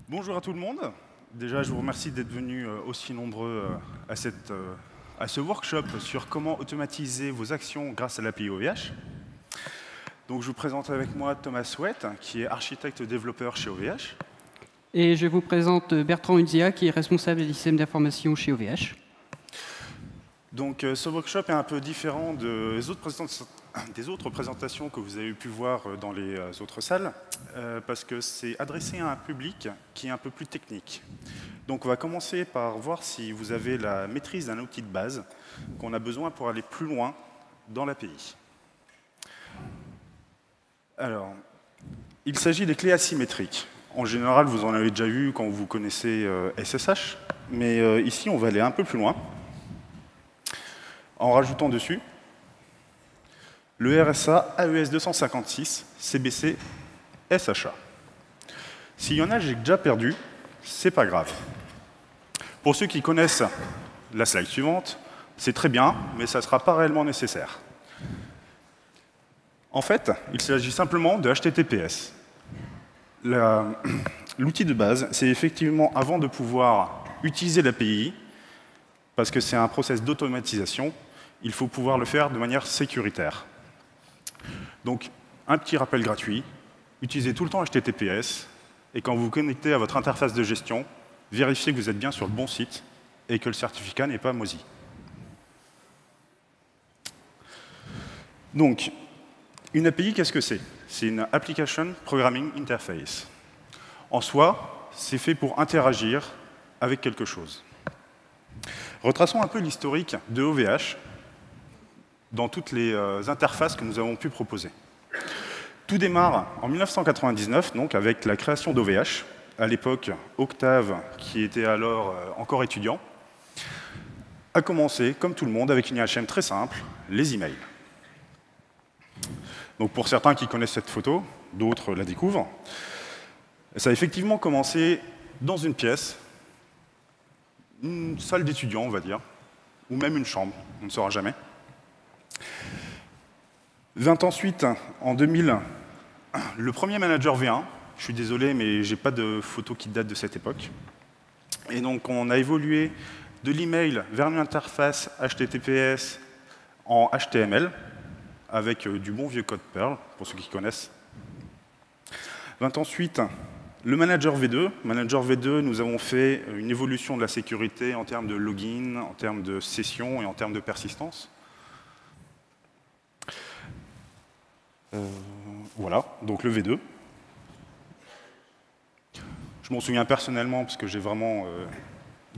Bonjour à tout le monde. Déjà, je vous remercie d'être venus aussi nombreux à ce workshop sur comment automatiser vos actions grâce à l'API OVH. Donc, je vous présente avec moi Thomas Sweat, qui est architecte développeur chez OVH. Et je vous présente Bertrand Unzia, qui est responsable des systèmes d'information chez OVH. Donc, ce workshop est un peu différent des autres présentations que vous avez pu voir dans les autres salles, parce que c'est adressé à un public qui est un peu plus technique. Donc, on va commencer par voir si vous avez la maîtrise d'un outil de base qu'on a besoin pour aller plus loin dans l'API. Alors, il s'agit des clés asymétriques. En général, vous en avez déjà vu quand vous connaissez SSH, mais ici, on va aller un peu plus loin, en rajoutant dessus le RSA AES 256 CBC SHA. S'il y en a, j'ai déjà perdu, c'est pas grave. Pour ceux qui connaissent la slide suivante, c'est très bien, mais ça ne sera pas réellement nécessaire. En fait, il s'agit simplement de HTTPS. L'outil de base, c'est effectivement avant de pouvoir utiliser l'API, parce que c'est un process d'automatisation, il faut pouvoir le faire de manière sécuritaire. Donc, un petit rappel gratuit, utilisez tout le temps HTTPS, et quand vous vous connectez à votre interface de gestion, vérifiez que vous êtes bien sur le bon site et que le certificat n'est pas moisi. Donc, une API, qu'est-ce que c'est? C'est une Application Programming Interface. En soi, c'est fait pour interagir avec quelque chose. Retraçons un peu l'historique de OVH dans toutes les interfaces que nous avons pu proposer. Tout démarre en 1999, donc avec la création d'OVH. À l'époque, Octave, qui était alors encore étudiant, a commencé, comme tout le monde, avec une IHM très simple, les emails. Donc pour certains qui connaissent cette photo, d'autres la découvrent. Ça a effectivement commencé dans une pièce, une salle d'étudiants, on va dire, ou même une chambre, on ne saura jamais. Vint ensuite, en 2000, le premier manager V1. Je suis désolé, mais je n'ai pas de photo qui date de cette époque. Et donc, on a évolué de l'email vers une interface HTTPS en HTML, avec du bon vieux code Perl, pour ceux qui connaissent. Vint ensuite le manager V2. Manager V2, nous avons fait une évolution de la sécurité en termes de login, en termes de session et en termes de persistance. Voilà, donc le V2. Je m'en souviens personnellement parce que j'ai vraiment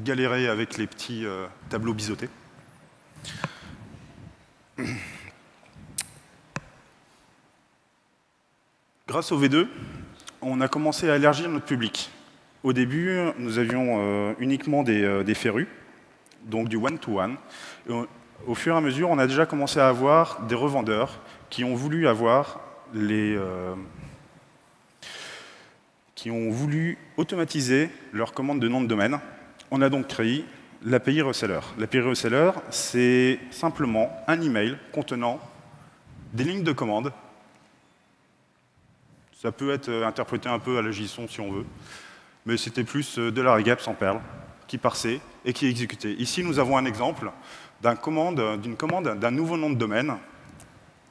galéré avec les petits tableaux biseautés. Grâce au V2, on a commencé à élargir notre public. Au début, nous avions uniquement des férus, donc du one-to-one. Au fur et à mesure, on a déjà commencé à avoir des revendeurs qui ont voulu avoir qui ont voulu automatiser leur commande de nom de domaine. On a donc créé l'API Reseller. L'API Reseller, c'est simplement un email contenant des lignes de commande. Ça peut être interprété un peu à la JSON si on veut, mais c'était plus de la regap sans perles, qui parsait et qui exécutait. Ici, nous avons un exemple d'une commande d'un nouveau nom de domaine,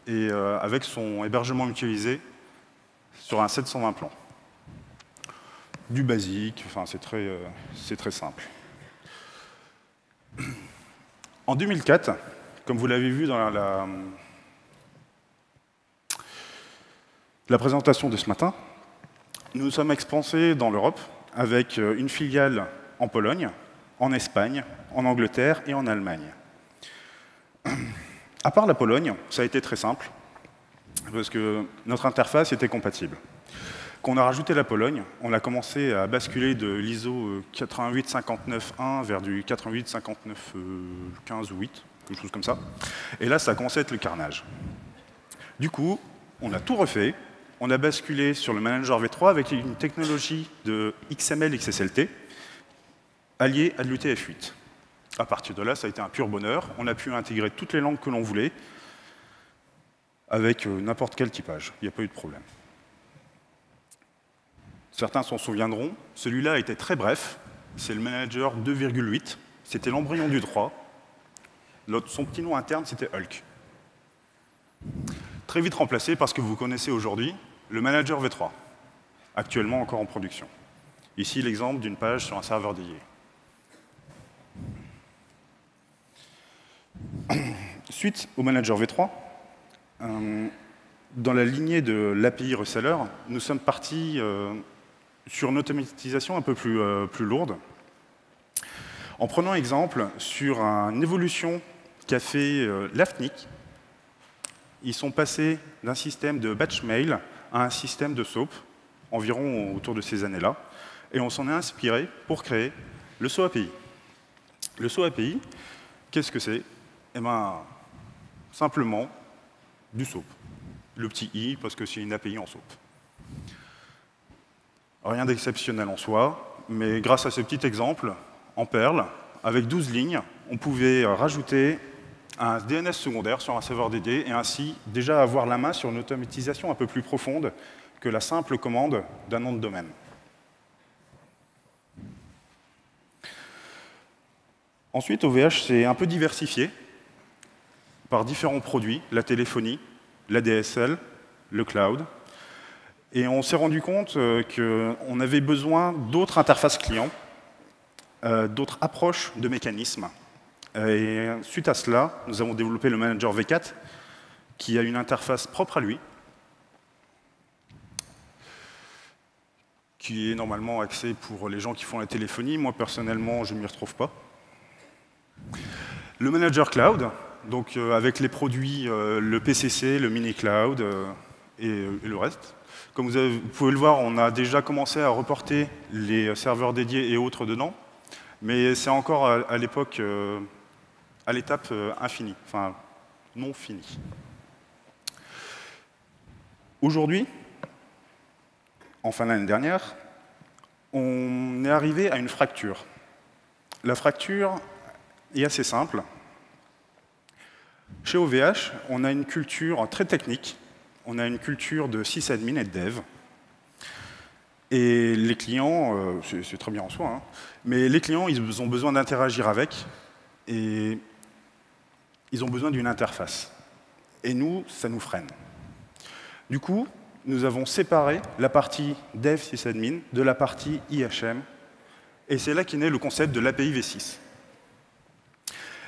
et avec son hébergement mutualisé sur un 720 plans. Du basique, enfin c'est très simple. En 2004, comme vous l'avez vu dans la présentation de ce matin, nous sommes expansés dans l'Europe avec une filiale en Pologne, en Espagne, en Angleterre et en Allemagne. À part la Pologne, ça a été très simple, parce que notre interface était compatible. Quand on a rajouté la Pologne, on a commencé à basculer de l'ISO 8859.1 vers du 8859.15 ou 8, quelque chose comme ça. Et là, ça a commencé à être le carnage. Du coup, on a tout refait. On a basculé sur le manager V3 avec une technologie de XML XSLT alliée à de l'UTF-8. À partir de là, ça a été un pur bonheur. On a pu intégrer toutes les langues que l'on voulait. avec n'importe quel typage. Il n'y a pas eu de problème. Certains s'en souviendront, celui-là était très bref, c'est le manager 2,8, c'était l'embryon du 3. Son petit nom interne, c'était Hulk. Très vite remplacé par ce que vous connaissez aujourd'hui, le manager V3, actuellement encore en production. Ici, l'exemple d'une page sur un serveur dédié. Suite au manager V3, dans la lignée de l'API reseller, nous sommes partis sur une automatisation un peu plus lourde, en prenant exemple sur une évolution qu'a fait l'AFNIC. Ils sont passés d'un système de batch mail à un système de SOAP, environ autour de ces années-là, et on s'en est inspiré pour créer le SOAP API. Le SOAP API, qu'est-ce que c'est? Eh bien, simplement du SOAP. Le petit i, parce que c'est une API en SOAP. Rien d'exceptionnel en soi, mais grâce à ce petit exemple, en Perl, avec 12 lignes, on pouvait rajouter un DNS secondaire sur un serveur dédié et ainsi déjà avoir la main sur une automatisation un peu plus profonde que la simple commande d'un nom de domaine. Ensuite, OVH s'est un peu diversifié par différents produits, la téléphonie, la DSL, le cloud. Et on s'est rendu compte qu'on avait besoin d'autres interfaces clients, d'autres approches de mécanismes. Et suite à cela, nous avons développé le Manager V4, qui a une interface propre à lui, qui est normalement axée pour les gens qui font la téléphonie. Moi, personnellement, je ne m'y retrouve pas. Le Manager Cloud, donc avec les produits, le PCC, le Mini Cloud et le reste. Comme vous pouvez le voir, on a déjà commencé à reporter les serveurs dédiés et autres dedans, mais c'est encore à l'époque, à l'étape infinie, enfin non finie. Aujourd'hui, en fin d'année dernière, on est arrivé à une fracture. La fracture est assez simple. Chez OVH, on a une culture très technique. On a une culture de sysadmin et de dev. Et les clients, c'est très bien en soi, hein, mais les clients, ils ont besoin d'interagir avec, et ils ont besoin d'une interface. Et nous, ça nous freine. Du coup, nous avons séparé la partie dev sysadmin de la partie IHM, et c'est là qu'est né le concept de l'API V6.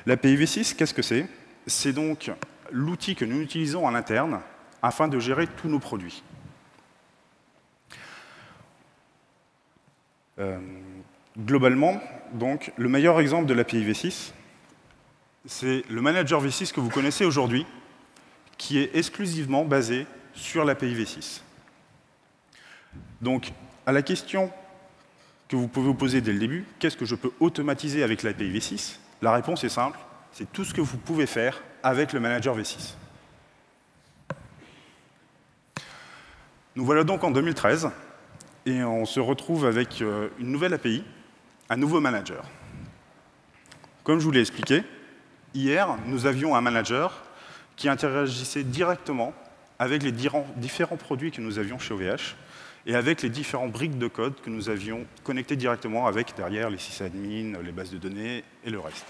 L'API V6, qu'est-ce que c'est? C'est donc l'outil que nous utilisons à l'interne afin de gérer tous nos produits. Globalement, donc, le meilleur exemple de l'API V6, c'est le manager V6 que vous connaissez aujourd'hui, qui est exclusivement basé sur l'API V6. Donc, à la question que vous pouvez vous poser dès le début, qu'est-ce que je peux automatiser avec l'API V6? La réponse est simple, c'est tout ce que vous pouvez faire avec le manager V6. Nous voilà donc en 2013, et on se retrouve avec une nouvelle API, un nouveau manager. Comme je vous l'ai expliqué, hier, nous avions un manager qui interagissait directement avec les différents produits que nous avions chez OVH et avec les différentes briques de code que nous avions connectées directement avec derrière les sysadmins, les bases de données et le reste.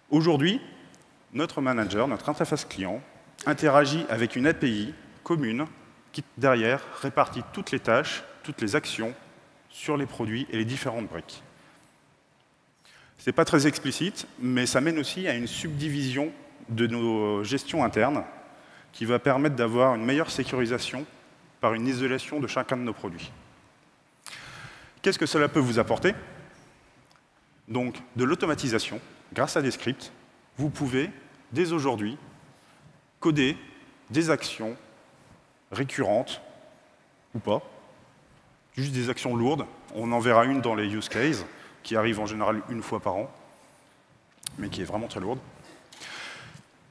Aujourd'hui, notre manager, notre interface client, interagit avec une API commune qui, derrière, répartit toutes les tâches, toutes les actions sur les produits et les différentes briques. Ce n'est pas très explicite, mais ça mène aussi à une subdivision de nos gestions internes qui va permettre d'avoir une meilleure sécurisation par une isolation de chacun de nos produits. Qu'est-ce que cela peut vous apporter? Donc, de l'automatisation. Grâce à des scripts, vous pouvez, dès aujourd'hui, coder des actions récurrentes, ou pas, juste des actions lourdes. On en verra une dans les use cases, qui arrive en général une fois par an, mais qui est vraiment très lourde.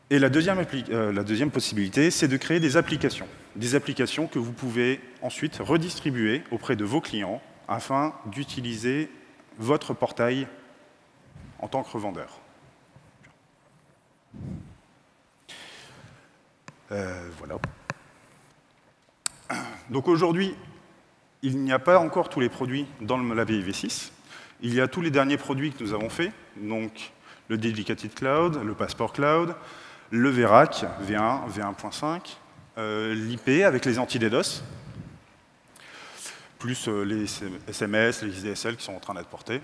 Et la deuxième possibilité, c'est de créer des applications que vous pouvez ensuite redistribuer auprès de vos clients afin d'utiliser votre portail en tant que revendeur. Voilà. Donc aujourd'hui, il n'y a pas encore tous les produits dans l'API V6. Il y a tous les derniers produits que nous avons faits, donc le Dedicated Cloud, le Passport Cloud, le VRAC, V1, V1.5, l'IP avec les anti-DDoS, plus les SMS, les IDSL qui sont en train d'être portés.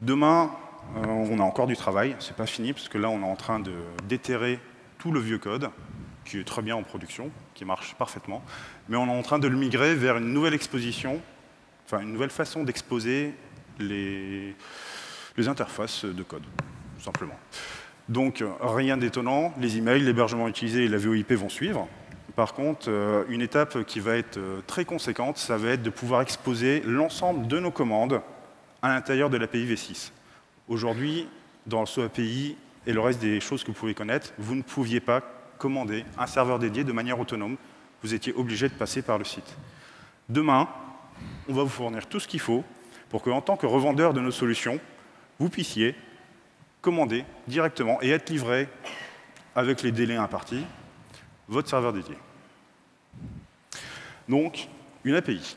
Demain, on a encore du travail, c'est pas fini, parce que là, on est en train de déterrer tout le vieux code, qui est très bien en production, qui marche parfaitement, mais on est en train de le migrer vers une nouvelle exposition, enfin une nouvelle façon d'exposer les interfaces de code, tout simplement. Donc, rien d'étonnant, les emails, l'hébergement utilisé et la VoIP vont suivre. Par contre, une étape qui va être très conséquente, ça va être de pouvoir exposer l'ensemble de nos commandes à l'intérieur de l'API V6. Aujourd'hui, dans ce API et le reste des choses que vous pouvez connaître, vous ne pouviez pas commander un serveur dédié de manière autonome. Vous étiez obligé de passer par le site. Demain, on va vous fournir tout ce qu'il faut pour qu'en tant que revendeur de nos solutions, vous puissiez commander directement et être livré avec les délais impartis votre serveur dédié. Donc, une API.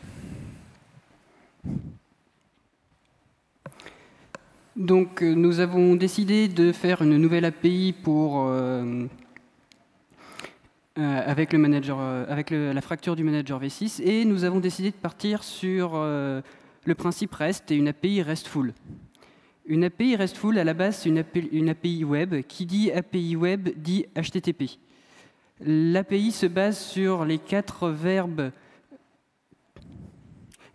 Donc, nous avons décidé de faire une nouvelle API pour, avec la fracture du manager V6, et nous avons décidé de partir sur le principe REST et une API RESTful. Une API RESTful, à la base, c'est une API web. Qui dit API web dit HTTP. L'API se base sur les quatre verbes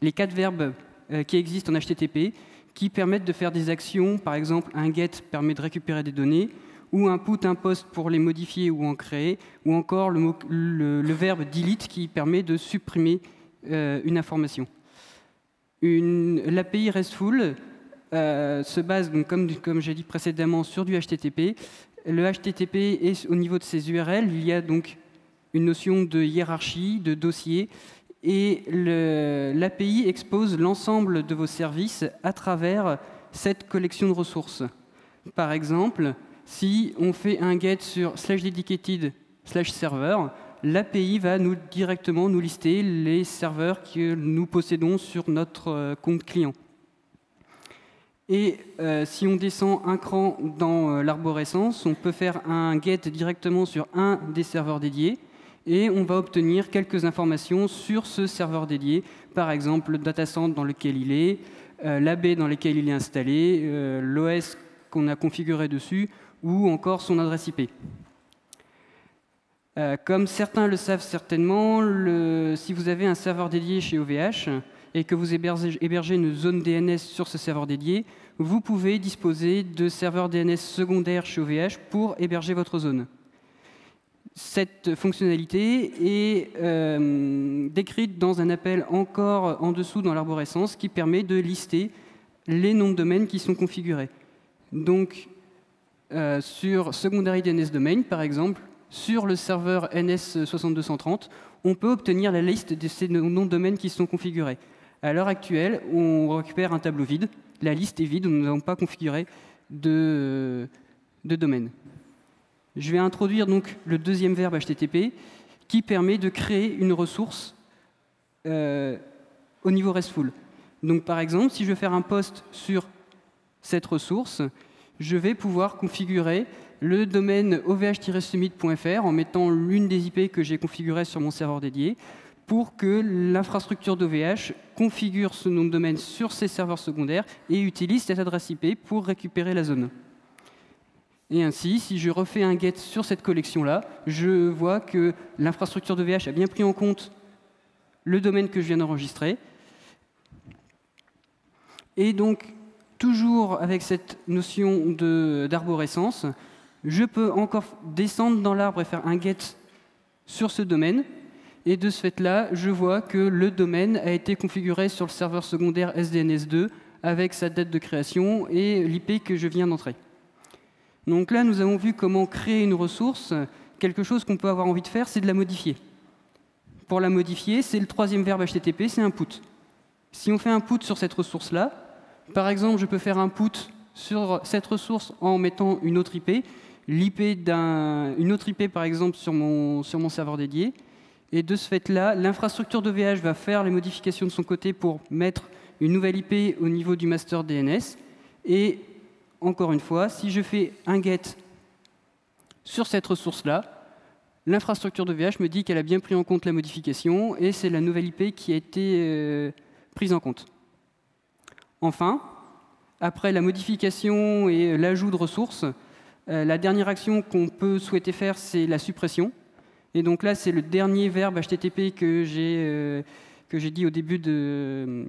qui existent en HTTP, qui permettent de faire des actions. Par exemple, un get permet de récupérer des données, ou un put, un post pour les modifier ou en créer, ou encore le verbe delete qui permet de supprimer une information. L'API RESTful se base, donc, comme j'ai dit précédemment, sur du HTTP. Le HTTP est au niveau de ses URL. Il y a donc une notion de hiérarchie, de dossier, et l'API expose l'ensemble de vos services à travers cette collection de ressources. Par exemple, si on fait un get sur /dedicated/server, l'API va directement nous lister les serveurs que nous possédons sur notre compte client. Et si on descend un cran dans l'arborescence, on peut faire un get directement sur un des serveurs dédiés, et on va obtenir quelques informations sur ce serveur dédié, par exemple le datacenter dans lequel il est, l'AB dans lequel il est installé, l'OS qu'on a configuré dessus, ou encore son adresse IP. Comme certains le savent certainement, si vous avez un serveur dédié chez OVH et que vous hébergez une zone DNS sur ce serveur dédié, vous pouvez disposer de serveurs DNS secondaires chez OVH pour héberger votre zone. Cette fonctionnalité est décrite dans un appel encore en dessous dans l'arborescence qui permet de lister les noms de domaines qui sont configurés. Donc, sur Secondary DNS Domain, par exemple, sur le serveur NS6230, on peut obtenir la liste de ces noms de domaines qui sont configurés. À l'heure actuelle, on récupère un tableau vide. La liste est vide, nous n'avons pas configuré de domaine. Je vais introduire donc le deuxième verbe HTTP qui permet de créer une ressource au niveau RESTful. Donc, par exemple, si je veux faire un post sur cette ressource, je vais pouvoir configurer le domaine ovh-summit.fr en mettant l'une des IP que j'ai configurées sur mon serveur dédié pour que l'infrastructure d'OVH configure ce nom de domaine sur ses serveurs secondaires et utilise cette adresse IP pour récupérer la zone. Et ainsi, si je refais un get sur cette collection-là, je vois que l'infrastructure d'OVH a bien pris en compte le domaine que je viens d'enregistrer. Et donc, toujours avec cette notion d'arborescence, je peux encore descendre dans l'arbre et faire un get sur ce domaine. Et de ce fait-là, je vois que le domaine a été configuré sur le serveur secondaire SDNS2 avec sa date de création et l'IP que je viens d'entrer. Donc là, nous avons vu comment créer une ressource. Quelque chose qu'on peut avoir envie de faire, c'est de la modifier. Pour la modifier, c'est le troisième verbe HTTP, c'est un put. Si on fait un put sur cette ressource-là, par exemple, je peux faire un put sur cette ressource en mettant une autre IP. une autre IP, par exemple, sur mon serveur dédié. Et de ce fait-là, l'infrastructure d'OVH va faire les modifications de son côté pour mettre une nouvelle IP au niveau du master DNS. Et encore une fois, si je fais un get sur cette ressource-là, l'infrastructure d'OVH me dit qu'elle a bien pris en compte la modification et c'est la nouvelle IP qui a été prise en compte. Enfin, après la modification et l'ajout de ressources, la dernière action qu'on peut souhaiter faire, c'est la suppression. Et donc là, c'est le dernier verbe HTTP que j'ai dit au début de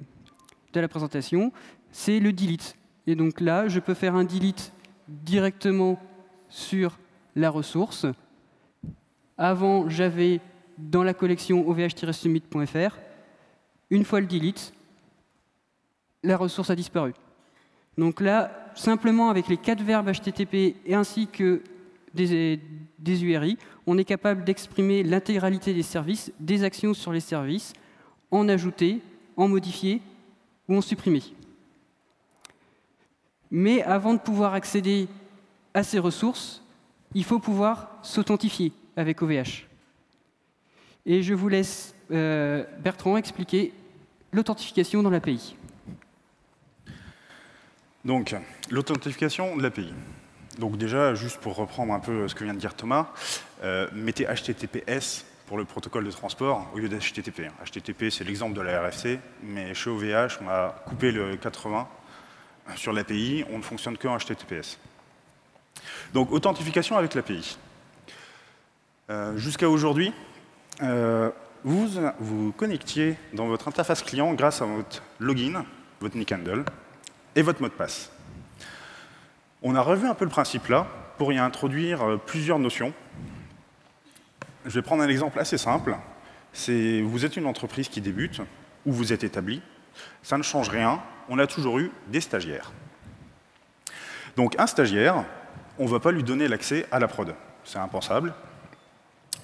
la présentation, c'est le delete. Et donc là, je peux faire un delete directement sur la ressource. Avant, j'avais dans la collection ovh-submit.fr, une fois le delete, la ressource a disparu. Donc là, simplement avec les 4 verbes HTTP et ainsi que des URI, on est capable d'exprimer l'intégralité des services, des actions sur les services, en ajouter, en modifier ou en supprimer. Mais avant de pouvoir accéder à ces ressources, il faut pouvoir s'authentifier avec OVH. Et je vous laisse Bertrand expliquer l'authentification dans l'API. Donc, l'authentification de l'API. Donc déjà, juste pour reprendre un peu ce que vient de dire Thomas, mettez HTTPS pour le protocole de transport au lieu d'HTTP. HTTP, c'est l'exemple de la RFC, mais chez OVH, on a coupé le 80 sur l'API, on ne fonctionne qu'en HTTPS. Donc, authentification avec l'API. Jusqu'à aujourd'hui, vous vous connectiez dans votre interface client grâce à votre login, votre nick handle, et votre mot de passe. On a revu un peu le principe là pour y introduire plusieurs notions. Je vais prendre un exemple assez simple. C'est vous êtes une entreprise qui débute, ou vous êtes établi. Ça ne change rien, on a toujours eu des stagiaires. Donc un stagiaire, on ne va pas lui donner l'accès à la prod. C'est impensable.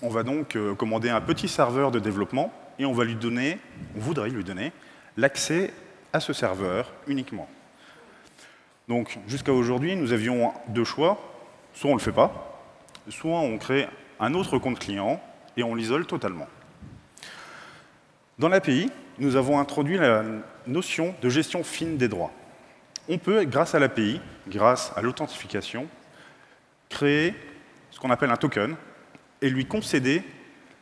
On va donc commander un petit serveur de développement et on voudrait lui donner l'accès à ce serveur uniquement. Donc, jusqu'à aujourd'hui, nous avions 2 choix. Soit on ne le fait pas, soit on crée un autre compte client et on l'isole totalement. Dans l'API, nous avons introduit la notion de gestion fine des droits. On peut, grâce à l'API, grâce à l'authentification, créer ce qu'on appelle un token et lui concéder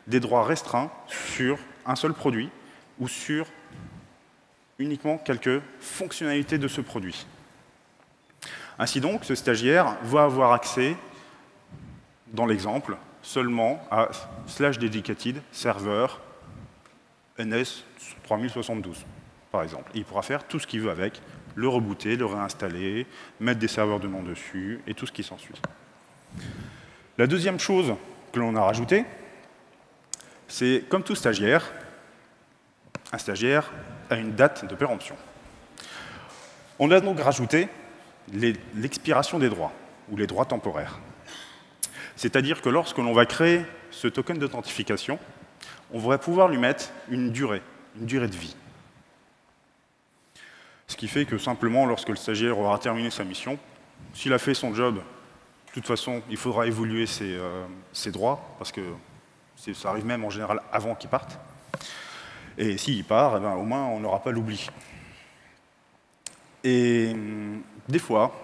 des droits restreints sur un seul produit ou sur uniquement quelques fonctionnalités de ce produit. Ainsi donc, ce stagiaire va avoir accès, dans l'exemple, seulement à /dedicated server NS 3072, par exemple. Et il pourra faire tout ce qu'il veut avec, le rebooter, le réinstaller, mettre des serveurs de nom dessus, et tout ce qui s'ensuit. La deuxième chose que l'on a rajoutée, c'est, comme tout stagiaire, un stagiaire a une date de péremption. On a donc rajouté l'expiration des droits, ou les droits temporaires. C'est-à-dire que lorsque l'on va créer ce token d'authentification, on va pouvoir lui mettre une durée de vie. Ce qui fait que simplement, lorsque le stagiaire aura terminé sa mission, s'il a fait son job, de toute façon, il faudra évoluer ses droits, parce que ça arrive même en général avant qu'il parte. Et s'il part, eh bien, au moins, on n'aura pas l'oubli. Et des fois,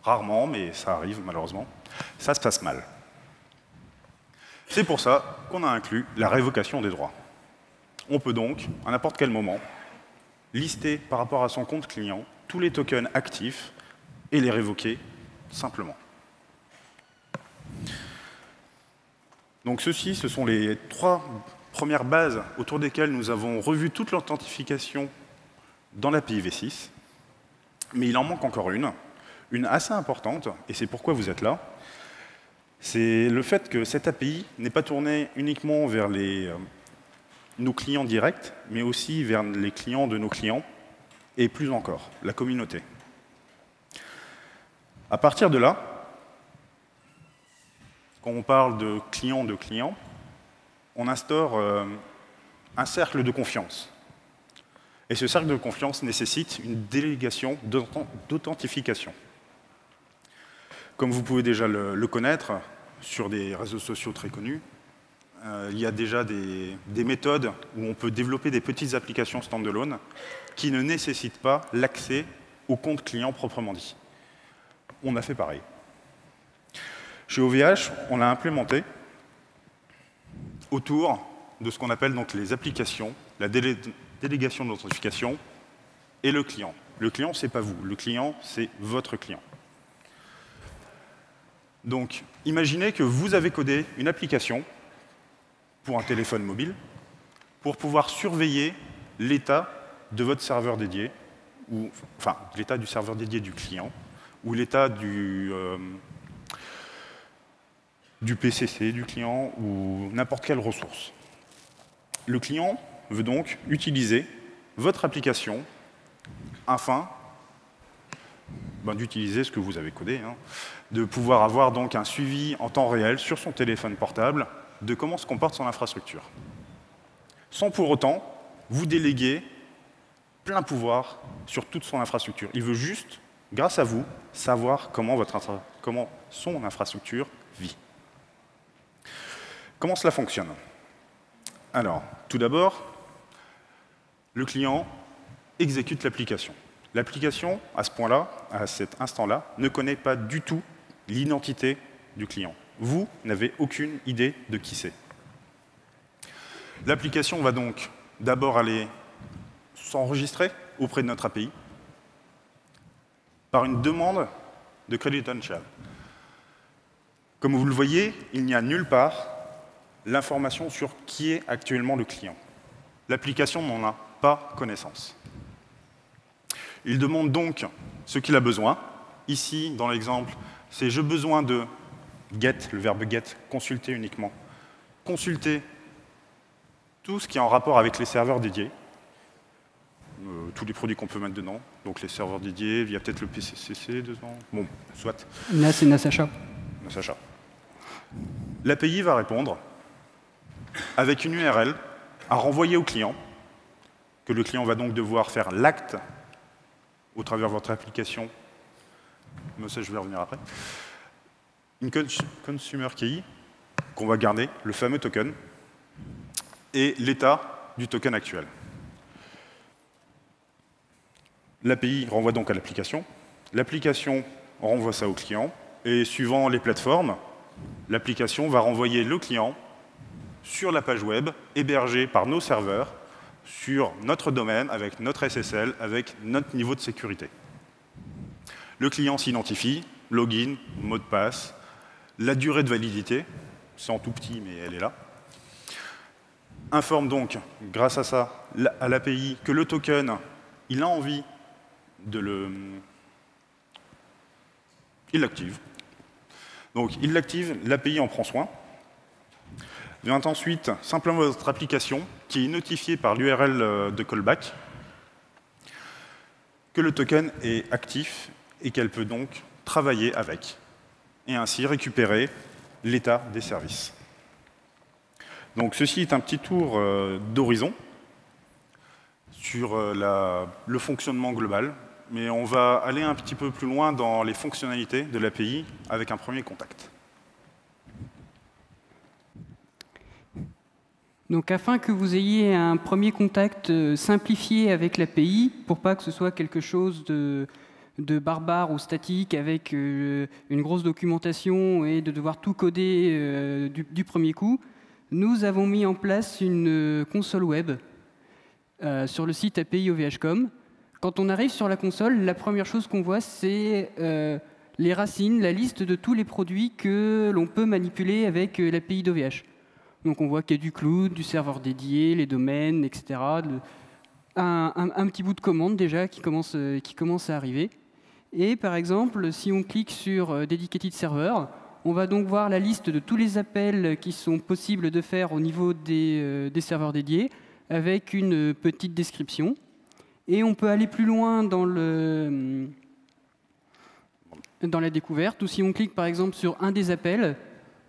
rarement, mais ça arrive malheureusement, ça se passe mal. C'est pour ça qu'on a inclus la révocation des droits. On peut donc, à n'importe quel moment, lister par rapport à son compte client tous les tokens actifs et les révoquer simplement. Donc ce sont les 3 premières bases autour desquelles nous avons revu toute l'authentification dans l'API V6. Mais il en manque encore une assez importante, et c'est pourquoi vous êtes là. C'est le fait que cette API n'est pas tournée uniquement vers nos clients directs, mais aussi vers les clients de nos clients, et plus encore, la communauté. À partir de là, quand on parle de client, on instaure un cercle de confiance. Et ce cercle de confiance nécessite une délégation d'authentification. Comme vous pouvez déjà le connaître, sur des réseaux sociaux très connus, il y a déjà des méthodes où on peut développer des petites applications standalone qui ne nécessitent pas l'accès au compte client proprement dit. On a fait pareil. Chez OVH, on a implémenté autour de ce qu'on appelle donc les applications, la délégation d'authentification et le client. Le client, ce n'est pas vous. Le client, c'est votre client. Donc, imaginez que vous avez codé une application pour un téléphone mobile pour pouvoir surveiller l'état de votre serveur dédié, ou enfin, l'état du serveur dédié du client, ou l'état du PCC du client, ou n'importe quelle ressource. Le client veut donc utiliser votre application afin d'utiliser ce que vous avez codé, de pouvoir avoir donc un suivi en temps réel sur son téléphone portable de comment se comporte son infrastructure. Sans pour autant vous déléguer plein pouvoir sur toute son infrastructure. Il veut juste, grâce à vous, savoir comment son infrastructure vit. Comment cela fonctionne? Alors, tout d'abord, le client exécute l'application. L'application, à ce point-là, à cet instant-là, ne connaît pas du tout l'identité du client. Vous n'avez aucune idée de qui c'est. L'application va donc d'abord aller s'enregistrer auprès de notre API par une demande de credential. Comme vous le voyez, il n'y a nulle part l'information sur qui est actuellement le client. L'application n'en a pas connaissance. Il demande donc ce qu'il a besoin. Ici, dans l'exemple, c'est j'ai besoin de get, le verbe get, consulter uniquement. Consulter tout ce qui est en rapport avec les serveurs dédiés, tous les produits qu'on peut mettre dedans, donc les serveurs dédiés, il y a peut-être le PCC dedans, bon, soit. Là, c'est NASAcha. NASAcha. L'API va répondre avec une URL à renvoyer au client, que le client va donc devoir faire l'acte au travers de votre application. Mais ça, je vais revenir après. Une consumer key qu'on va garder, le fameux token, et l'état du token actuel. L'API renvoie donc à l'application. L'application renvoie ça au client. Et suivant les plateformes, l'application va renvoyer le client sur la page web hébergée par nos serveurs sur notre domaine, avec notre SSL, avec notre niveau de sécurité. Le client s'identifie, login, mot de passe, la durée de validité, c'est en tout petit, mais elle est là. Informe donc, grâce à ça, à l'API que le token, il a envie de il l'active. Donc, il l'active, l'API en prend soin. Vient ensuite simplement votre application qui est notifiée par l'URL de callback que le token est actif et qu'elle peut donc travailler avec et ainsi récupérer l'état des services. Donc ceci est un petit tour d'horizon sur le fonctionnement global, mais on va aller un petit peu plus loin dans les fonctionnalités de l'API avec un premier contact. Donc, afin que vous ayez un premier contact simplifié avec l'API, pour pas que ce soit quelque chose de barbare ou statique avec une grosse documentation et de devoir tout coder du premier coup, nous avons mis en place une console web sur le site API OVHcom. Quand on arrive sur la console, la première chose qu'on voit, c'est les racines, la liste de tous les produits que l'on peut manipuler avec l'API d'OVH. Donc on voit qu'il y a du cloud, du serveur dédié, les domaines, etc. Un petit bout de commande déjà qui commence à arriver. Et par exemple, si on clique sur Dedicated Server, on va donc voir la liste de tous les appels qui sont possibles de faire au niveau des serveurs dédiés, avec une petite description. Et on peut aller plus loin dans la découverte, ou si on clique par exemple sur un des appels,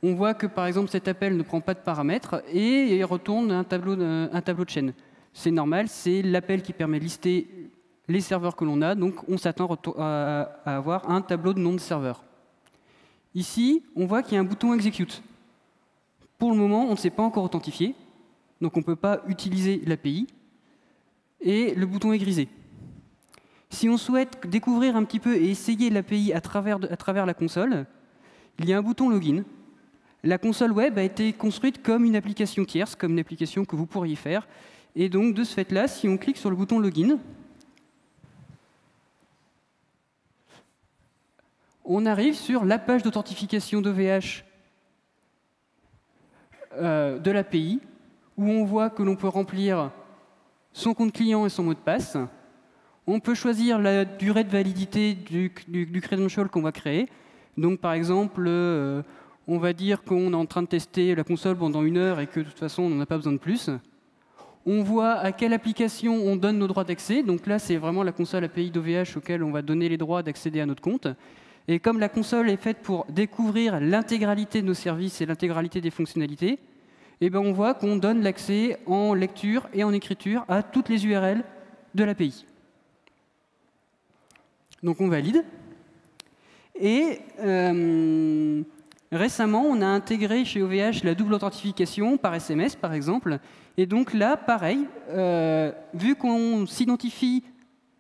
on voit que par exemple cet appel ne prend pas de paramètres et il retourne un tableau de chaîne. C'est normal, c'est l'appel qui permet de lister les serveurs que l'on a, donc on s'attend à avoir un tableau de nom de serveur. Ici, on voit qu'il y a un bouton Execute. Pour le moment, on ne s'est pas encore authentifié, donc on ne peut pas utiliser l'API, et le bouton est grisé. Si on souhaite découvrir un petit peu et essayer l'API à travers la console, il y a un bouton Login. La console web a été construite comme une application tierce, comme une application que vous pourriez faire. Et donc, de ce fait-là, si on clique sur le bouton Login, on arrive sur la page d'authentification d'OVH de l'API, où on voit que l'on peut remplir son compte client et son mot de passe. On peut choisir la durée de validité du credential qu'on va créer. Donc, par exemple, on va dire qu'on est en train de tester la console pendant 1 heure et que de toute façon, on n'en a pas besoin de plus. On voit à quelle application on donne nos droits d'accès. Donc là, c'est vraiment la console API d'OVH auquel on va donner les droits d'accéder à notre compte. Et comme la console est faite pour découvrir l'intégralité de nos services et l'intégralité des fonctionnalités, eh ben on voit qu'on donne l'accès en lecture et en écriture à toutes les URL de l'API. Donc on valide. Et récemment, on a intégré chez OVH la double authentification par SMS, par exemple. Et donc là, pareil, vu qu'on s'identifie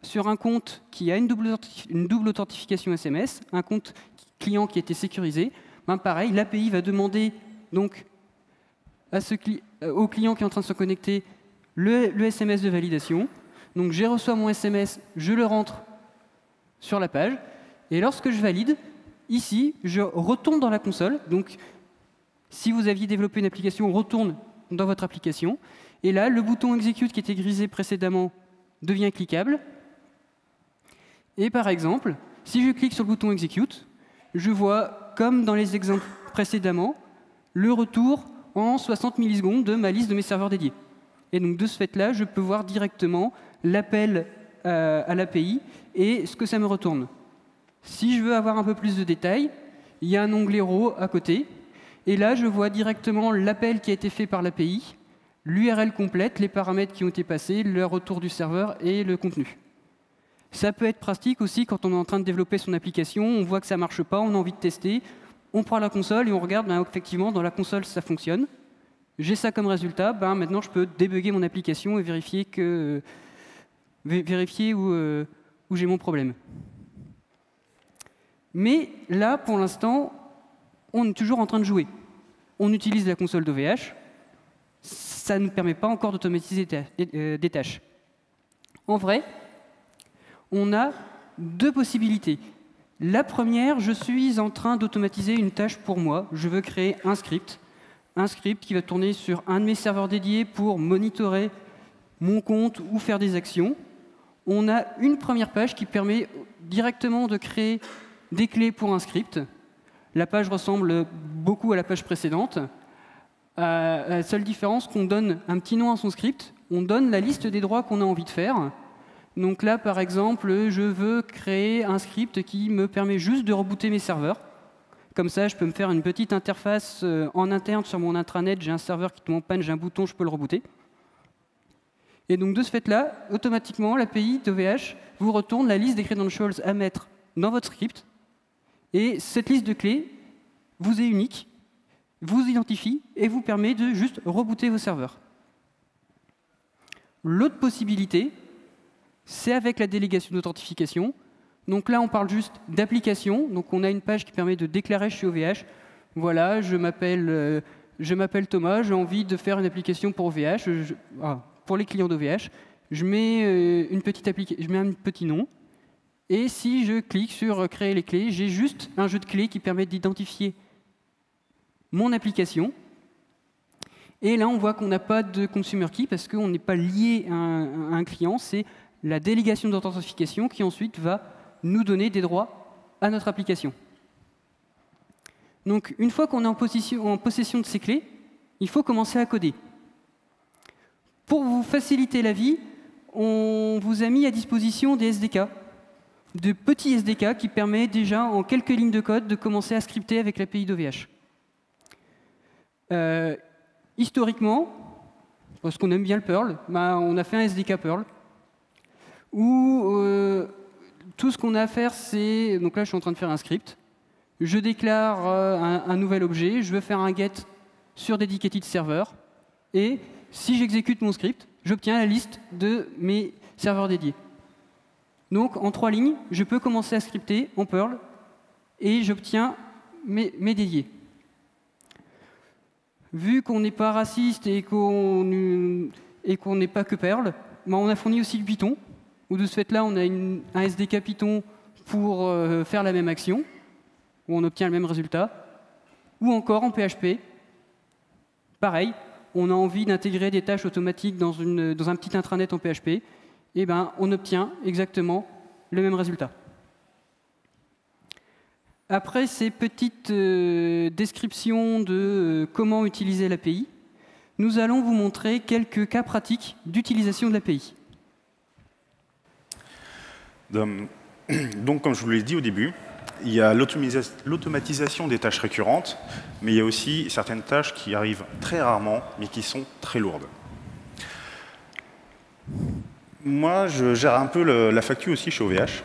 sur un compte qui a une double authentification SMS, un compte client qui a été sécurisé, ben pareil, l'API va demander donc au client qui est en train de se connecter le SMS de validation. Donc j'ai reçu mon SMS, je le rentre sur la page. Et lorsque je valide, ici, je retourne dans la console. Donc, si vous aviez développé une application, on retourne dans votre application. Et là, le bouton Execute qui était grisé précédemment devient cliquable. Et par exemple, si je clique sur le bouton Execute, je vois, comme dans les exemples précédemment, le retour en 60 millisecondes de ma liste de mes serveurs dédiés. Et donc, de ce fait-là, je peux voir directement l'appel à l'API et ce que ça me retourne. Si je veux avoir un peu plus de détails, il y a un onglet RAW à côté. Et là, je vois directement l'appel qui a été fait par l'API, l'URL complète, les paramètres qui ont été passés, le retour du serveur et le contenu. Ça peut être pratique aussi quand on est en train de développer son application, on voit que ça ne marche pas, on a envie de tester, on prend la console et on regarde, ben, effectivement, dans la console, ça fonctionne. J'ai ça comme résultat, ben, maintenant je peux débugger mon application et vérifier où j'ai mon problème. Mais là, pour l'instant, on est toujours en train de jouer. On utilise la console d'OVH. Ça ne nous permet pas encore d'automatiser des tâches. En vrai, on a 2 possibilités. La première, je suis en train d'automatiser une tâche pour moi. Je veux créer un script qui va tourner sur un de mes serveurs dédiés pour monitorer mon compte ou faire des actions. On a une première page qui permet directement de créer des clés pour un script. La page ressemble beaucoup à la page précédente. La seule différence, qu'on donne un petit nom à son script, on donne la liste des droits qu'on a envie de faire. Donc là, par exemple, je veux créer un script qui me permet juste de rebooter mes serveurs. Comme ça, je peux me faire une petite interface en interne sur mon intranet. J'ai un serveur qui tombe en panne, j'ai un bouton, je peux le rebooter. Et donc, de ce fait-là, automatiquement, l'API d'OVH vous retourne la liste des credentials à mettre dans votre script. Et cette liste de clés vous est unique, vous identifie et vous permet de juste rebooter vos serveurs. L'autre possibilité, c'est avec la délégation d'authentification. Donc là, on parle juste d'application. Donc on a une page qui permet de déclarer chez OVH. Voilà, je m'appelle Thomas, j'ai envie de faire une application pour OVH, pour les clients d'OVH. Je mets un petit nom. Et si je clique sur créer les clés, j'ai juste un jeu de clés qui permet d'identifier mon application. Et là, on voit qu'on n'a pas de consumer key parce qu'on n'est pas lié à un client. C'est la délégation d'authentification qui ensuite va nous donner des droits à notre application. Donc, une fois qu'on est en possession de ces clés, il faut commencer à coder. Pour vous faciliter la vie, on vous a mis à disposition des SDK. De petits SDK qui permettent déjà, en quelques lignes de code, de commencer à scripter avec l'API d'OVH. Historiquement, parce qu'on aime bien le Perl, on a fait un SDK Perl, où tout ce qu'on a à faire, c'est... Donc là, je suis en train de faire un script. je déclare un nouvel objet, je veux faire un get sur dedicated server, et si j'exécute mon script, j'obtiens la liste de mes serveurs dédiés. Donc, en 3 lignes, je peux commencer à scripter en Perl, et j'obtiens mes dédiés. Vu qu'on n'est pas raciste et qu'on n'est pas que Perl, on a fourni aussi du Python, où de ce fait-là, on a un SDK Python pour faire la même action, où on obtient le même résultat, ou encore en PHP. Pareil, on a envie d'intégrer des tâches automatiques dans un petit intranet en PHP, et on obtient exactement le même résultat. Après ces petites descriptions de comment utiliser l'API, nous allons vous montrer quelques cas pratiques d'utilisation de l'API. Donc, comme je vous l'ai dit au début, il y a l'automatisation des tâches récurrentes, mais il y a aussi certaines tâches qui arrivent très rarement, mais qui sont très lourdes. Moi, je gère un peu la facture aussi chez OVH.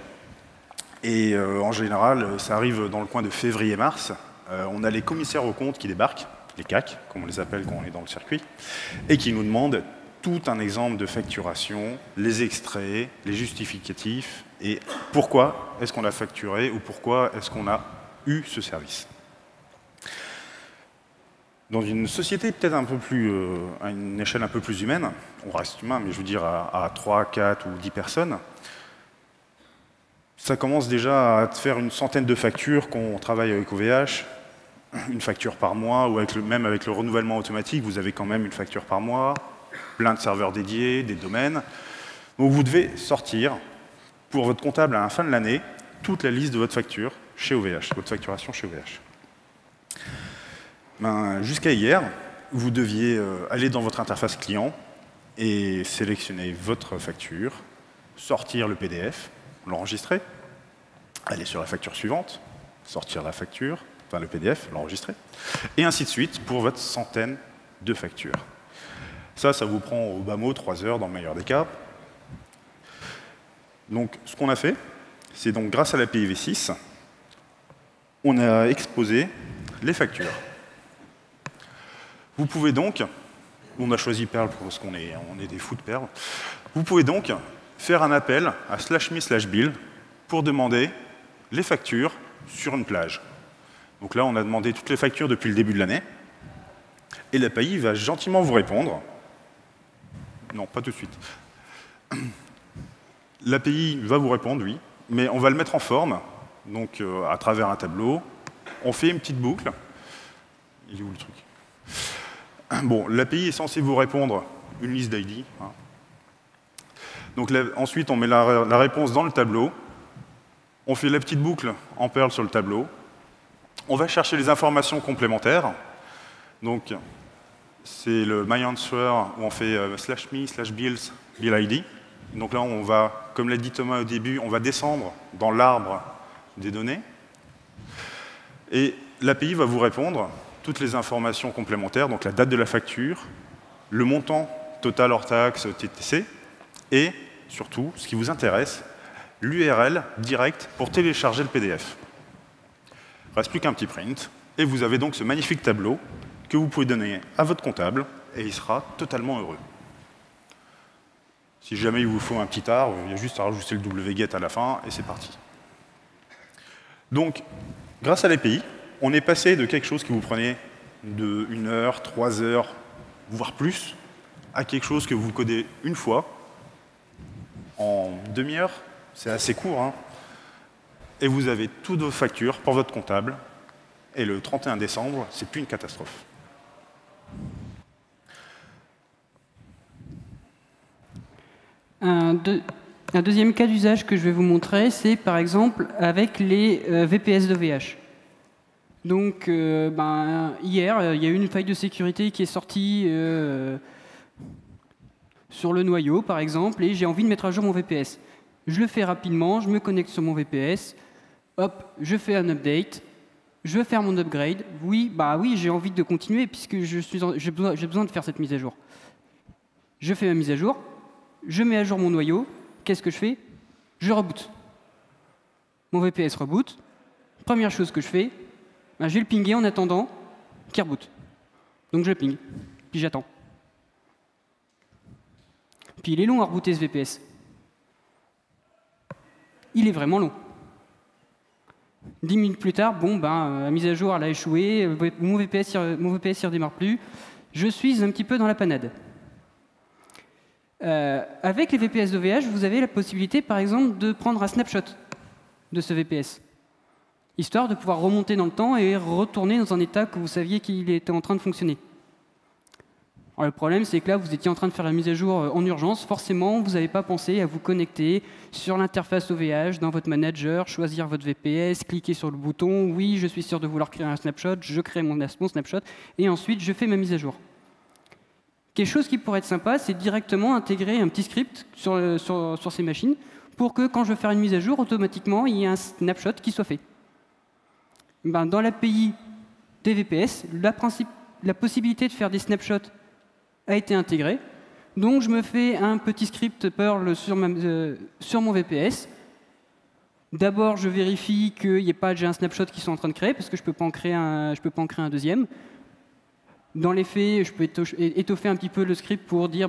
Et en général, ça arrive dans le coin de février-mars. On a les commissaires aux comptes qui débarquent, les CAC, comme on les appelle quand on est dans le circuit, et qui nous demandent tout un exemple de facturation, les extraits, les justificatifs, et pourquoi est-ce qu'on a facturé ou pourquoi est-ce qu'on a eu ce service. Dans une société peut-être un peu plus, à une échelle un peu plus humaine, on reste humain, mais je veux dire à 3, 4 ou 10 personnes, ça commence déjà à faire une centaine de factures quand on travaille avec OVH, une facture par mois, ou même avec le renouvellement automatique, vous avez quand même une facture par mois, plein de serveurs dédiés, des domaines. Donc vous devez sortir, pour votre comptable à la fin de l'année, toute la liste de votre facture chez OVH, votre facturation chez OVH. Jusqu'à hier, vous deviez aller dans votre interface client et sélectionner votre facture, sortir le PDF, l'enregistrer, aller sur la facture suivante, sortir la facture, enfin le PDF, l'enregistrer, et ainsi de suite pour votre centaine de factures. Ça vous prend au bas mot 3 heures dans le meilleur des cas. Donc ce qu'on a fait, c'est donc grâce à l'API V6, on a exposé les factures. Vous pouvez donc, on a choisi Perl parce qu'on est des fous de Perl, vous pouvez donc faire un appel à /me/bill pour demander les factures sur une plage. Donc là, on a demandé toutes les factures depuis le début de l'année, et l'API va gentiment vous répondre. Non, pas tout de suite. L'API va vous répondre, oui, mais on va le mettre en forme, donc à travers un tableau. On fait une petite boucle. Il est où le truc? Bon, l'API est censée vous répondre une liste d'ID. Hein. Donc ensuite, on met la réponse dans le tableau. On fait la petite boucle en Perl sur le tableau. On va chercher les informations complémentaires. Donc, c'est le myAnswer où on fait /me/bills, bill-id. Donc là, on va, comme l'a dit Thomas au début, on va descendre dans l'arbre des données. Et l'API va vous répondre toutes les informations complémentaires, donc la date de la facture, le montant total hors taxe TTC, et surtout, ce qui vous intéresse, l'URL direct pour télécharger le PDF. Il ne reste plus qu'un petit print, et vous avez donc ce magnifique tableau que vous pouvez donner à votre comptable, et il sera totalement heureux. Si jamais il vous faut un petit art, il y a juste à rajouter le wget à la fin, et c'est parti. Donc, grâce à l'API, on est passé de quelque chose qui vous prenait de 1 heure, 3 heures, voire plus, à quelque chose que vous codez une fois, en demi-heure, c'est assez court, hein, et vous avez toutes vos factures pour votre comptable, et le 31 décembre, c'est plus une catastrophe. Un deuxième cas d'usage que je vais vous montrer, c'est par exemple avec les VPS d'OVH. Donc, hier, il y a eu une faille de sécurité qui est sortie sur le noyau, par exemple, et j'ai envie de mettre à jour mon VPS. Je le fais rapidement, je me connecte sur mon VPS, hop, je fais un update, je veux faire mon upgrade. Oui, j'ai envie de continuer puisque j'ai besoin de faire cette mise à jour. Je fais ma mise à jour, je mets à jour mon noyau, qu'est-ce que je fais? Je reboot. Mon VPS reboot. Première chose que je fais, ben, je vais le pinguer en attendant qu'il reboot. Donc je le ping, puis j'attends. Puis il est long à rebooter ce VPS. Il est vraiment long. 10 minutes plus tard, bon, ben, la mise à jour elle a échoué, mon VPS ne redémarre plus. Je suis un petit peu dans la panade. Avec les VPS d'OVH, vous avez la possibilité, par exemple, de prendre un snapshot de ce VPS, histoire de pouvoir remonter dans le temps et retourner dans un état que vous saviez qu'il était en train de fonctionner. Alors, le problème, c'est que là, vous étiez en train de faire la mise à jour en urgence. Forcément, vous n'avez pas pensé à vous connecter sur l'interface OVH dans votre manager, choisir votre VPS, cliquer sur le bouton « Oui, je suis sûr de vouloir créer un snapshot », je crée mon snapshot, et ensuite, je fais ma mise à jour. Quelque chose qui pourrait être sympa, c'est directement intégrer un petit script sur ces machines pour que, quand je veux faire une mise à jour, automatiquement, il y ait un snapshot qui soit fait. Ben, dans l'API des VPS, la possibilité de faire des snapshots a été intégrée. Donc, je me fais un petit script Perl sur mon VPS. D'abord, je vérifie qu'il n'y ait pas déjà un snapshot qui sont en train de créer, parce que je ne peux pas en créer un deuxième. Dans les faits, je peux étoffer un petit peu le script pour dire,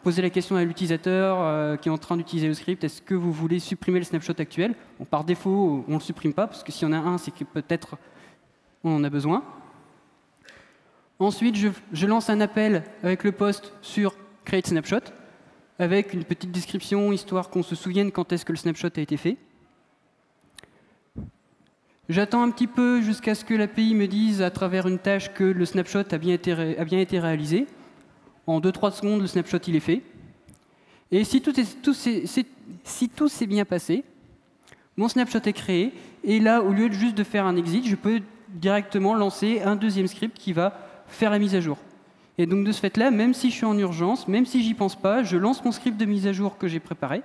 poser la question à l'utilisateur qui est en train d'utiliser le script, est-ce que vous voulez supprimer le snapshot actuel? Bon, par défaut, on ne le supprime pas, parce que s'il y en a un, c'est que peut-être on en a besoin. Ensuite, je lance un appel avec le post sur Create Snapshot, avec une petite description, histoire qu'on se souvienne quand est-ce que le snapshot a été fait. J'attends un petit peu jusqu'à ce que l'API me dise, à travers une tâche, que le snapshot a bien été réalisé. En 2-3 secondes, le snapshot il est fait. Et si tout s'est bien passé, mon snapshot est créé. Et là, au lieu de juste de faire un exit, je peux directement lancer un deuxième script qui va faire la mise à jour. Et donc de ce fait-là, même si je suis en urgence, même si j'y pense pas, je lance mon script de mise à jour que j'ai préparé.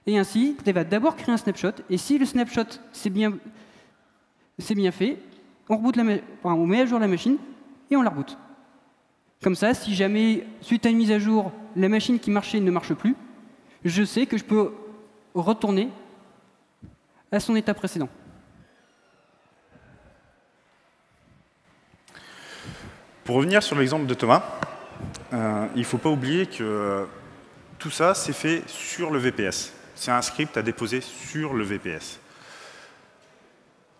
Et ainsi, il va d'abord créer un snapshot. Et si le snapshot c'est bien fait, on met à jour la machine et on la reboot. Comme ça, si jamais, suite à une mise à jour, la machine qui marchait ne marche plus, je sais que je peux retourner à son état précédent. Pour revenir sur l'exemple de Thomas, il ne faut pas oublier que tout ça, c'est fait sur le VPS. C'est un script à déposer sur le VPS.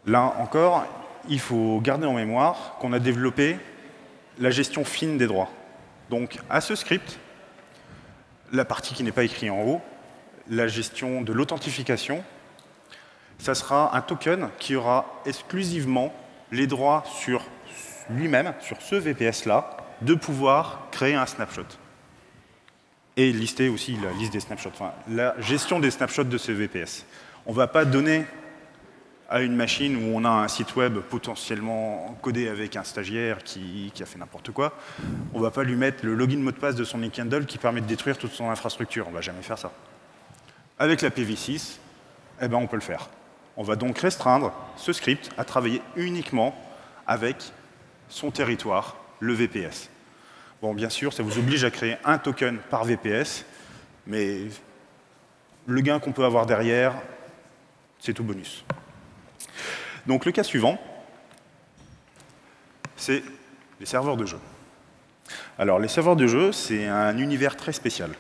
Là encore, il faut garder en mémoire qu'on a développé la gestion fine des droits. Donc, à ce script, la partie qui n'est pas écrite en haut, la gestion de l'authentification, ça sera un token qui aura exclusivement les droits sur lui-même, sur ce VPS-là, de pouvoir créer un snapshot. Et lister aussi la liste des snapshots, enfin, la gestion des snapshots de ce VPS. On ne va pas donner à une machine où on a un site web potentiellement codé avec un stagiaire qui a fait n'importe quoi, on ne va pas lui mettre le login mot de passe de son Nickhandle qui permet de détruire toute son infrastructure. On ne va jamais faire ça. Avec la PV6, eh ben, on peut le faire. On va donc restreindre ce script à travailler uniquement avec son territoire, le VPS. Bon, bien sûr, ça vous oblige à créer un token par VPS, mais le gain qu'on peut avoir derrière, c'est tout bonus. Donc le cas suivant, c'est les serveurs de jeu. Alors les serveurs de jeu, c'est un univers très spécial.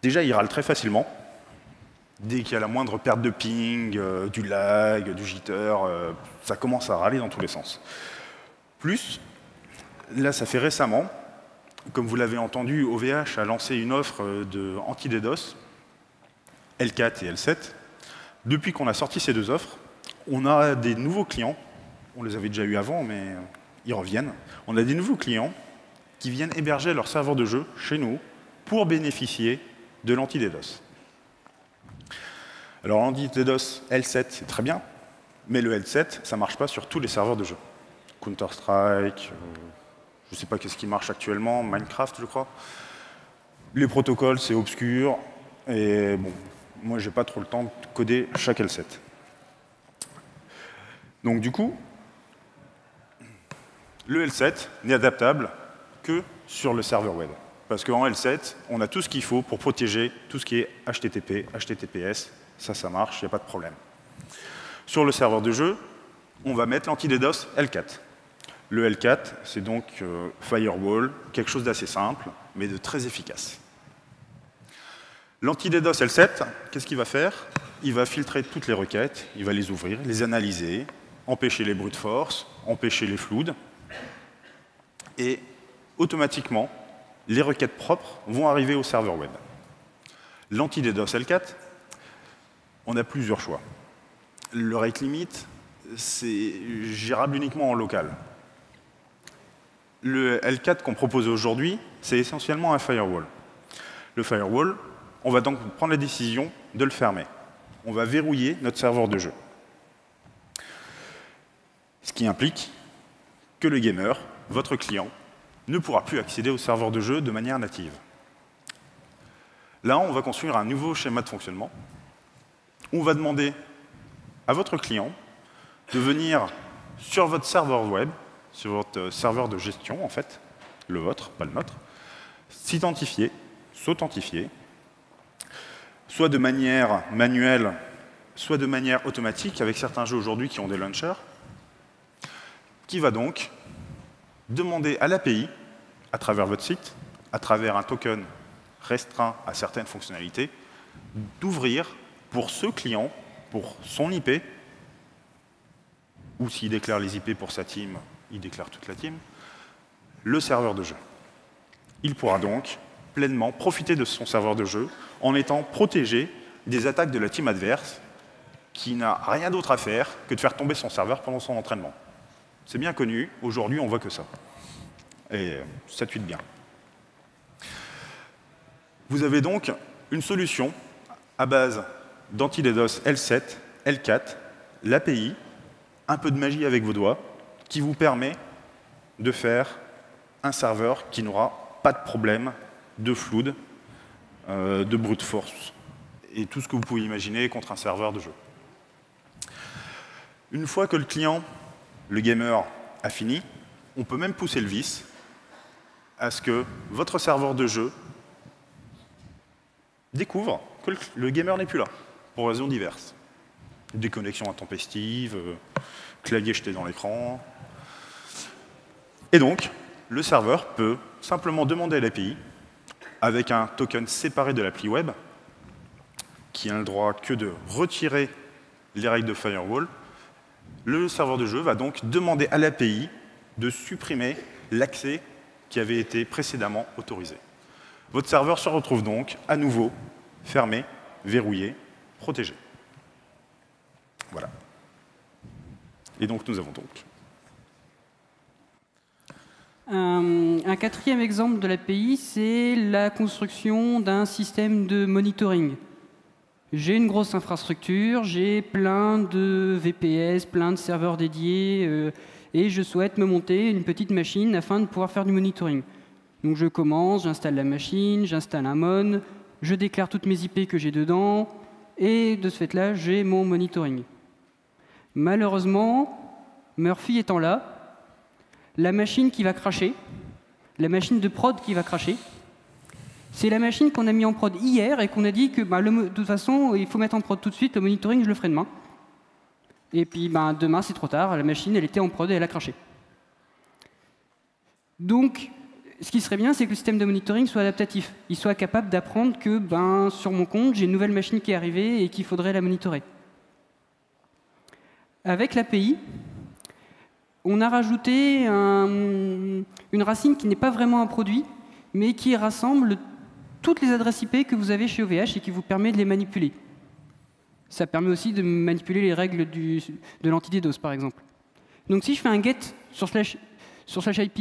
Déjà, ils râlent très facilement. Dès qu'il y a la moindre perte de ping, du lag, du jitter, ça commence à râler dans tous les sens. Plus, là, ça fait récemment, comme vous l'avez entendu, OVH a lancé une offre de anti-DDoS, L4 et L7. Depuis qu'on a sorti ces deux offres, on a des nouveaux clients, on les avait déjà eu avant, mais ils reviennent. On a des nouveaux clients qui viennent héberger leur serveur de jeu chez nous pour bénéficier de l'anti-DDoS. Alors l'anti-DDoS L7, c'est très bien, mais le L7, ça ne marche pas sur tous les serveurs de jeu. Counter-Strike, je ne sais pas qu'est-ce qui marche actuellement, Minecraft, je crois. Les protocoles, c'est obscur, et bon, moi, je n'ai pas trop le temps de coder chaque L7. Donc du coup, le L7 n'est adaptable que sur le serveur web. Parce qu'en L7, on a tout ce qu'il faut pour protéger tout ce qui est HTTP, HTTPS. Ça marche, il n'y a pas de problème. Sur le serveur de jeu, on va mettre l'anti-DDoS L4. Le L4, c'est donc Firewall, quelque chose d'assez simple, mais de très efficace. L'anti-DDoS L7, qu'est-ce qu'il va faire? Il va filtrer toutes les requêtes, il va les ouvrir, les analyser, empêcher les brute force, empêcher les floudes, et automatiquement, les requêtes propres vont arriver au serveur web. L'anti-DDoS L4, on a plusieurs choix. Le rate limit, c'est gérable uniquement en local. Le L4 qu'on propose aujourd'hui, c'est essentiellement un firewall. Le firewall, on va donc prendre la décision de le fermer. On va verrouiller notre serveur de jeu. Ce qui implique que le gamer, votre client, ne pourra plus accéder au serveur de jeu de manière native. Là, on va construire un nouveau schéma de fonctionnement. On va demander à votre client de venir sur votre serveur web, sur votre serveur de gestion, en fait, le vôtre, pas le nôtre, s'identifier, s'authentifier, soit de manière manuelle, soit de manière automatique, avec certains jeux aujourd'hui qui ont des launchers, qui va donc demander à l'API, à travers votre site, à travers un token restreint à certaines fonctionnalités, d'ouvrir pour ce client, pour son IP, ou s'il déclare les IP pour sa team, il déclare toute la team, le serveur de jeu. Il pourra donc pleinement profiter de son serveur de jeu en étant protégé des attaques de la team adverse qui n'a rien d'autre à faire que de faire tomber son serveur pendant son entraînement. C'est bien connu, aujourd'hui on voit que ça. Et ça tweete bien. Vous avez donc une solution à base d'anti-DDoS L7, L4, l'API, un peu de magie avec vos doigts, qui vous permet de faire un serveur qui n'aura pas de problème de flood, de brute force, et tout ce que vous pouvez imaginer contre un serveur de jeu. Une fois que le client, le gamer, a fini, on peut même pousser le vice à ce que votre serveur de jeu découvre que le gamer n'est plus là, pour raisons diverses. Déconnexion intempestive, clavier jeté dans l'écran. Et donc, le serveur peut simplement demander à l'API, avec un token séparé de l'appli web, qui n'a le droit que de retirer les règles de firewall, le serveur de jeu va donc demander à l'API de supprimer l'accès qui avait été précédemment autorisé. Votre serveur se retrouve donc à nouveau fermé, verrouillé, protégé. Voilà. Et donc nous avons donc un quatrième exemple de l'API, c'est la construction d'un système de monitoring. J'ai une grosse infrastructure, j'ai plein de VPS, plein de serveurs dédiés, et je souhaite me monter une petite machine afin de pouvoir faire du monitoring. Donc je commence, j'installe la machine, j'installe un mon, je déclare toutes mes IP que j'ai dedans, et de ce fait-là, j'ai mon monitoring. Malheureusement, Murphy étant là, la machine qui va cracher, la machine de prod qui va cracher, c'est la machine qu'on a mis en prod hier et qu'on a dit que de toute façon, il faut mettre en prod tout de suite, le monitoring, je le ferai demain. Et puis demain, c'est trop tard, la machine, elle était en prod et elle a craché. Donc, ce qui serait bien, c'est que le système de monitoring soit adaptatif. Il soit capable d'apprendre que sur mon compte, j'ai une nouvelle machine qui est arrivée et qu'il faudrait la monitorer. Avec l'API, on a rajouté une racine qui n'est pas vraiment un produit, mais qui rassemble toutes les adresses IP que vous avez chez OVH et qui vous permet de les manipuler. Ça permet aussi de manipuler les règles de l'anti-DDoS, par exemple. Donc si je fais un get sur slash IP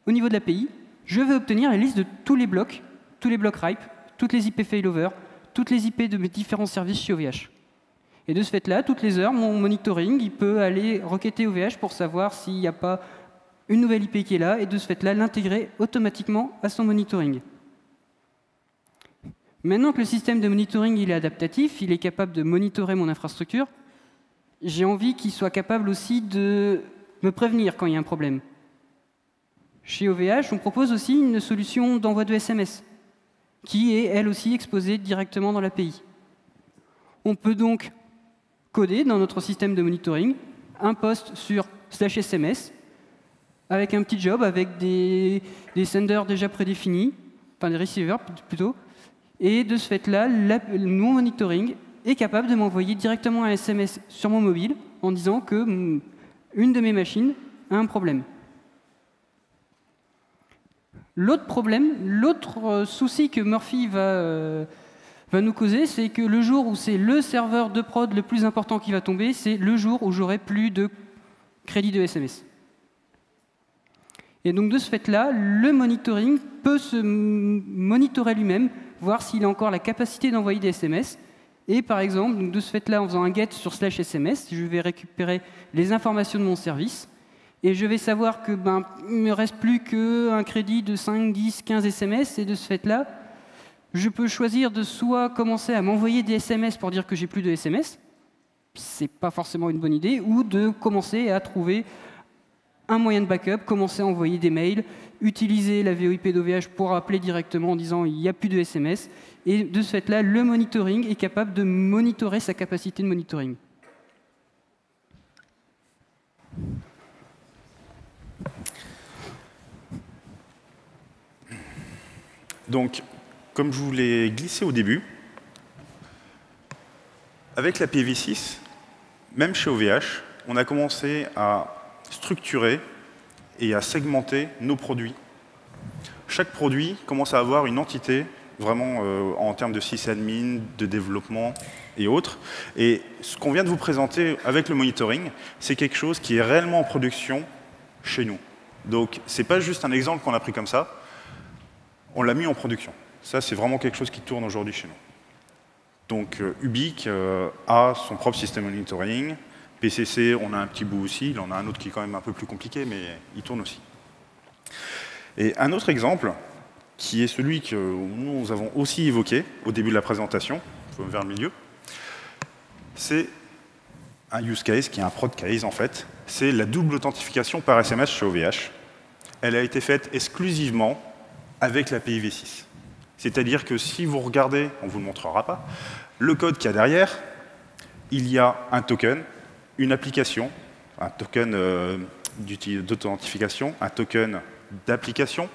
au niveau de l'API, je vais obtenir la liste de tous les blocs RIPE, toutes les IP failover, toutes les IP de mes différents services chez OVH. Et de ce fait-là, toutes les heures, mon monitoring, il peut aller requêter OVH pour savoir s'il n'y a pas une nouvelle IP qui est là, et de ce fait-là, l'intégrer automatiquement à son monitoring. Maintenant que le système de monitoring il est adaptatif, il est capable de monitorer mon infrastructure, j'ai envie qu'il soit capable aussi de me prévenir quand il y a un problème. Chez OVH, on propose aussi une solution d'envoi de SMS, qui est elle aussi exposée directement dans l'API. On peut donc coder dans notre système de monitoring un post sur /SMS, avec un petit job, avec des senders déjà prédéfinis, enfin des receivers plutôt, et de ce fait-là, mon monitoring est capable de m'envoyer directement un SMS sur mon mobile en disant que une de mes machines a un problème. L'autre souci que Murphy va nous causer, c'est que le jour où c'est le serveur de prod le plus important qui va tomber, c'est le jour où j'aurai plus de crédit de SMS. Et donc de ce fait-là, le monitoring peut se monitorer lui-même, voir s'il a encore la capacité d'envoyer des SMS. Et par exemple, donc de ce fait-là, en faisant un get sur /SMS, je vais récupérer les informations de mon service. Et je vais savoir que il ne me reste plus qu'un crédit de 5, 10, 15 SMS. Et de ce fait-là, je peux choisir de soit commencer à m'envoyer des SMS pour dire que j'ai plus de SMS, c'est pas forcément une bonne idée, ou de commencer à trouver un moyen de backup, commencer à envoyer des mails, utiliser la VoIP d'OVH pour appeler directement en disant il n'y a plus de SMS. Et de ce fait-là, le monitoring est capable de monitorer sa capacité de monitoring. Donc, comme je vous l'ai glissé au début, avec la PV6, même chez OVH, on a commencé à structurer et à segmenter nos produits. Chaque produit commence à avoir une entité, vraiment en termes de sysadmin, de développement et autres. Et ce qu'on vient de vous présenter avec le monitoring, c'est quelque chose qui est réellement en production chez nous. Donc, ce n'est pas juste un exemple qu'on a pris comme ça, on l'a mis en production. Ça, c'est vraiment quelque chose qui tourne aujourd'hui chez nous. Donc, Ubique a son propre système de monitoring. PCC, on a un petit bout aussi. Il en a un autre qui est quand même un peu plus compliqué, mais il tourne aussi. Et un autre exemple, qui est celui que nous avons aussi évoqué au début de la présentation, vers le milieu, c'est un use case qui est un prod case, en fait. C'est la double authentification par SMS chez OVH. Elle a été faite exclusivement avec l'API V6. C'est-à-dire que si vous regardez, on ne vous le montrera pas, le code qu'il y a derrière, il y a un token, une application, un token d'authentification, un token d'application,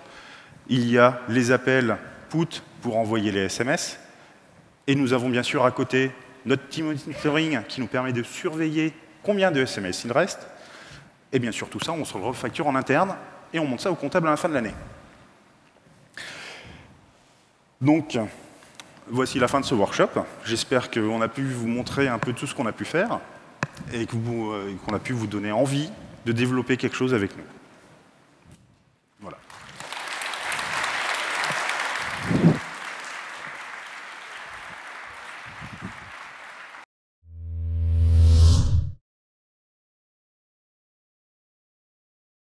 il y a les appels put pour envoyer les SMS, et nous avons bien sûr à côté notre team monitoring qui nous permet de surveiller combien de SMS il reste, et bien sûr tout ça, on se le refacture en interne, et on monte ça au comptable à la fin de l'année. Donc, voici la fin de ce workshop. J'espère qu'on a pu vous montrer un peu tout ce qu'on a pu faire et qu'on a pu vous donner envie de développer quelque chose avec nous.